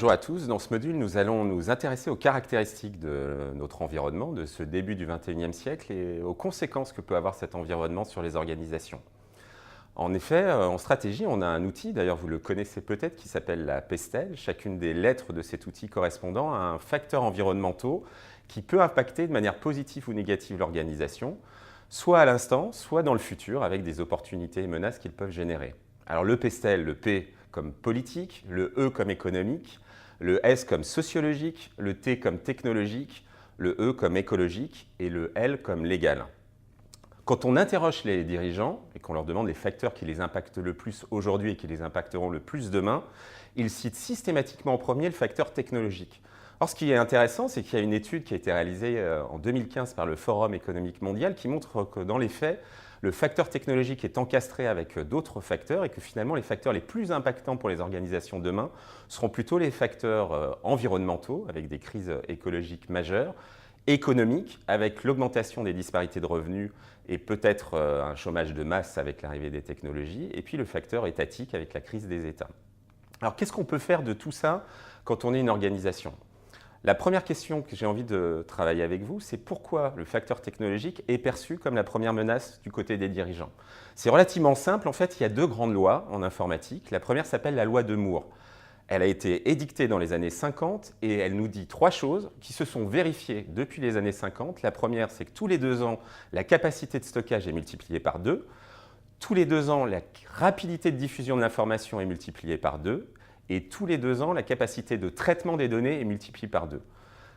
bonjour à tous. Dans ce module, nous allons nous intéresser aux caractéristiques de notre environnement, de ce début du XXIe siècle et aux conséquences que peut avoir cet environnement sur les organisations. En effet, en stratégie, on a un outil, d'ailleurs vous le connaissez peut-être, qui s'appelle la PESTEL. Chacune des lettres de cet outil correspondant à un facteur environnemental qui peut impacter de manière positive ou négative l'organisation, soit à l'instant, soit dans le futur, avec des opportunités et menaces qu'ils peuvent générer. Alors le PESTEL, le P comme politique, le E comme économique, le S comme sociologique, le T comme technologique, le E comme écologique et le L comme légal. Quand on interroge les dirigeants et qu'on leur demande les facteurs qui les impactent le plus aujourd'hui et qui les impacteront le plus demain, ils citent systématiquement en premier le facteur technologique. Or, ce qui est intéressant, c'est qu'il y a une étude qui a été réalisée en 2015 par le Forum économique mondial qui montre que dans les faits, le facteur technologique est encastré avec d'autres facteurs et que finalement les facteurs les plus impactants pour les organisations demain seront plutôt les facteurs environnementaux avec des crises écologiques majeures, économiques avec l'augmentation des disparités de revenus et peut-être un chômage de masse avec l'arrivée des technologies, et puis le facteur étatique avec la crise des États. Alors qu'est-ce qu'on peut faire de tout ça quand on est une organisation ? La première question que j'ai envie de travailler avec vous, c'est pourquoi le facteur technologique est perçu comme la première menace du côté des dirigeants. C'est relativement simple. En fait, il y a deux grandes lois en informatique. La première s'appelle la loi de Moore. Elle a été édictée dans les années 50 et elle nous dit trois choses qui se sont vérifiées depuis les années 50. La première, c'est que tous les 2 ans, la capacité de stockage est multipliée par 2. Tous les 2 ans, la rapidité de diffusion de l'information est multipliée par 2. Et tous les 2 ans, la capacité de traitement des données est multipliée par 2.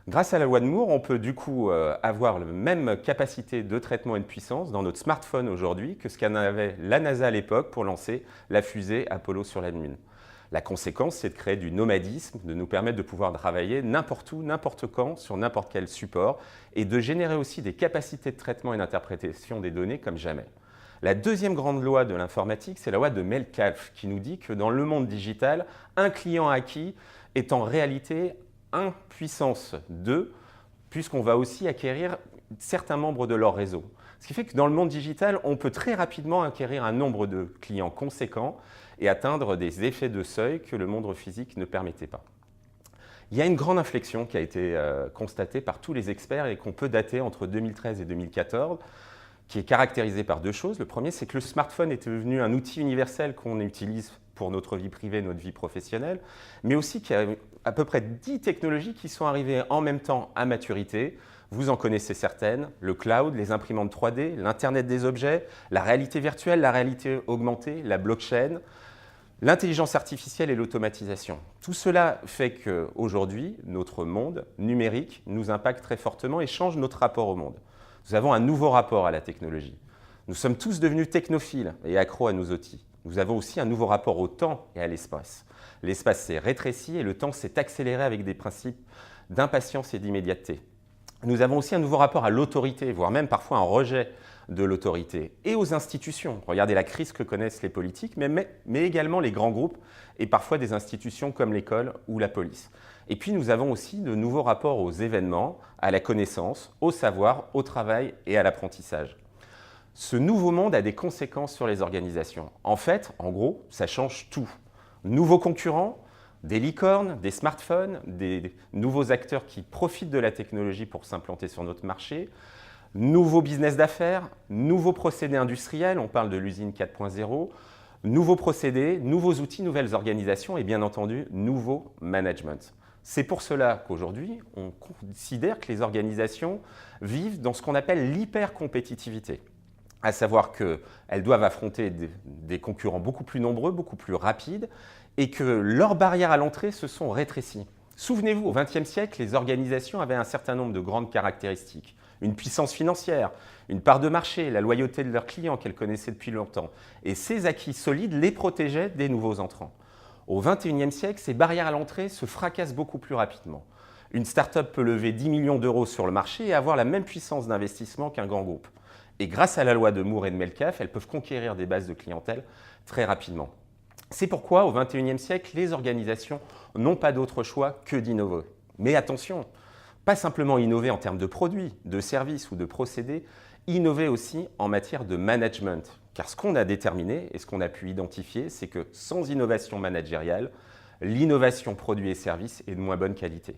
Grâce à la loi de Moore, on peut du coup avoir la même capacité de traitement et de puissance dans notre smartphone aujourd'hui que ce qu'en avait la NASA à l'époque pour lancer la fusée Apollo sur la Lune. La conséquence, c'est de créer du nomadisme, de nous permettre de pouvoir travailler n'importe où, n'importe quand, sur n'importe quel support, et de générer aussi des capacités de traitement et d'interprétation des données comme jamais. La deuxième grande loi de l'informatique, c'est la loi de Metcalfe, qui nous dit que dans le monde digital, un client acquis est en réalité 1 puissance 2, puisqu'on va aussi acquérir certains membres de leur réseau. Ce qui fait que dans le monde digital, on peut très rapidement acquérir un nombre de clients conséquents et atteindre des effets de seuil que le monde physique ne permettait pas. Il y a une grande inflexion qui a été constatée par tous les experts et qu'on peut dater entre 2013 et 2014, qui est caractérisée par deux choses. Le premier, c'est que le smartphone est devenu un outil universel qu'on utilise pour notre vie privée, notre vie professionnelle, mais aussi qu'il y a à peu près 10 technologies qui sont arrivées en même temps à maturité. Vous en connaissez certaines, le cloud, les imprimantes 3D, l'Internet des objets, la réalité virtuelle, la réalité augmentée, la blockchain, l'intelligence artificielle et l'automatisation. Tout cela fait qu'aujourd'hui, notre monde numérique nous impacte très fortement et change notre rapport au monde. Nous avons un nouveau rapport à la technologie. Nous sommes tous devenus technophiles et accros à nos outils. Nous avons aussi un nouveau rapport au temps et à l'espace. L'espace s'est rétréci et le temps s'est accéléré avec des principes d'impatience et d'immédiateté. Nous avons aussi un nouveau rapport à l'autorité, voire même parfois un rejet de l'autorité, et aux institutions. Regardez la crise que connaissent les politiques, mais également les grands groupes et parfois des institutions comme l'école ou la police. Et puis nous avons aussi de nouveaux rapports aux événements, à la connaissance, au savoir, au travail et à l'apprentissage. Ce nouveau monde a des conséquences sur les organisations. En fait, en gros, ça change tout. Nouveaux concurrents, des licornes, des smartphones, des nouveaux acteurs qui profitent de la technologie pour s'implanter sur notre marché, nouveaux business d'affaires, nouveaux procédés industriels, on parle de l'usine 4.0, nouveaux procédés, nouveaux outils, nouvelles organisations et bien entendu, nouveaux management. C'est pour cela qu'aujourd'hui, on considère que les organisations vivent dans ce qu'on appelle l'hypercompétitivité, à savoir qu'elles doivent affronter des concurrents beaucoup plus nombreux, beaucoup plus rapides, et que leurs barrières à l'entrée se sont rétrécies. Souvenez-vous, au XXe siècle, les organisations avaient un certain nombre de grandes caractéristiques. Une puissance financière, une part de marché, la loyauté de leurs clients qu'elles connaissaient depuis longtemps. Et ces acquis solides les protégeaient des nouveaux entrants. Au XXIe siècle, ces barrières à l'entrée se fracassent beaucoup plus rapidement. Une start-up peut lever 10 millions d'euros sur le marché et avoir la même puissance d'investissement qu'un grand groupe. Et grâce à la loi de Moore et de Metcalfe, elles peuvent conquérir des bases de clientèle très rapidement. C'est pourquoi, au XXIe siècle, les organisations n'ont pas d'autre choix que d'innover. Mais attention, pas simplement innover en termes de produits, de services ou de procédés, innover aussi en matière de management. Car ce qu'on a déterminé et ce qu'on a pu identifier, c'est que sans innovation managériale, l'innovation produits et services est de moins bonne qualité.